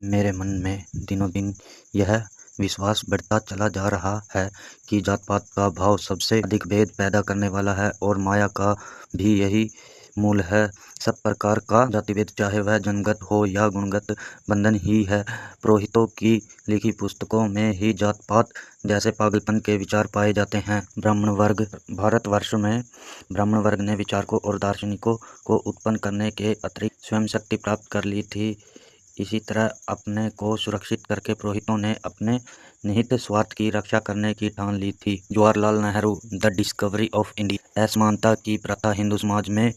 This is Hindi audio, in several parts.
मेरे मन में दिनों दिन यह विश्वास बढ़ता चला जा रहा है कि जात-पात का भाव सबसे अधिक भेद पैदा करने वाला है और माया का भी यही मूल है। सब प्रकार का जातिभेद, चाहे वह जन्मगत हो या गुणगत बंधन ही है। पुरोहितों की लिखी पुस्तकों में ही जात-पात जैसे पागलपन के विचार पाए जाते हैं। ब्राह्मण वर्ग भारतवर्ष में ब्राह्मण वर्ग ने विचारकों और दार्शनिकों को उत्पन्न करने के अतिरिक्त स्वयं शक्ति प्राप्त कर ली थी। इसी तरह अपने को सुरक्षित करके पुरोहितों ने अपने निहित स्वार्थ की रक्षा करने की ठान ली थी। Jawaharlal Nehru, the discovery of India. असमानता की प्रथा हिंदू समाज में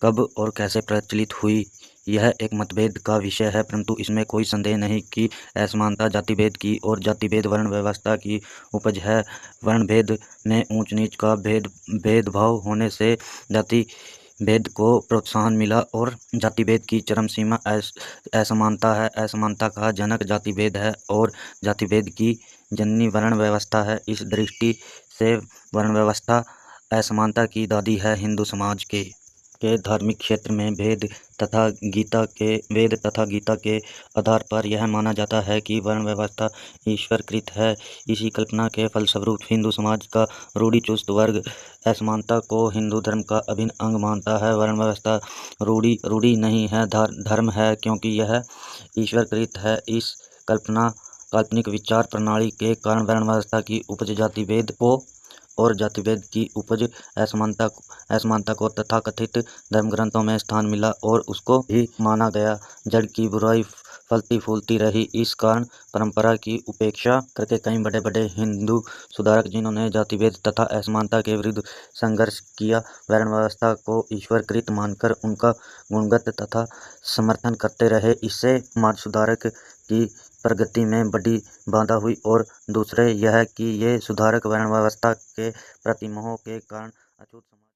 कब और कैसे प्रचलित हुई, यह एक मतभेद का विषय है, परंतु इसमें कोई संदेह नहीं कि असमानता जातिभेद की और जातिभेद वर्ण व्यवस्था की उपज है। वर्णभेद में ऊंच नीच का भेदभाव होने से जाति भेद को प्रोत्साहन मिला और जातिभेद की चरम सीमा असमानता है। असमानता का जनक जातिभेद है और जातिभेद की जननी वर्ण व्यवस्था है। इस दृष्टि से वर्ण व्यवस्था असमानता की दादी है। हिंदू समाज के धार्मिक क्षेत्र में वेद तथा गीता के आधार पर यह माना जाता है कि वर्ण व्यवस्था ईश्वरकृत है। इसी कल्पना के फलस्वरूप हिंदू समाज का रूढ़िचुस्त वर्ग असमानता को हिंदू धर्म का अभिन्न अंग मानता है। वर्ण व्यवस्था रूढ़ि नहीं है, धर्म है, क्योंकि यह ईश्वरकृत है। इस काल्पनिक विचार प्रणाली के कारण वर्ण व्यवस्था की उपज जातिभेद को और जातिभेद की उपज असमानता को तथाकथित धर्मग्रंथों में स्थान मिला और उसको भी माना गया। जड़ की बुराई फलती फूलती रही। इस कारण परंपरा की उपेक्षा करके कई बड़े बड़े हिंदू सुधारक, जिन्होंने जातिभेद तथा असमानता के विरुद्ध संघर्ष किया, वर्ण व्यवस्था को ईश्वरकृत मानकर उनका गुणगत तथा समर्थन करते रहे। इससे समाज सुधारक की प्रगति में बड़ी बाधा हुई और दूसरे यह कि ये सुधारक वर्ण व्यवस्था के प्रति मोह के कारण अछूत समाज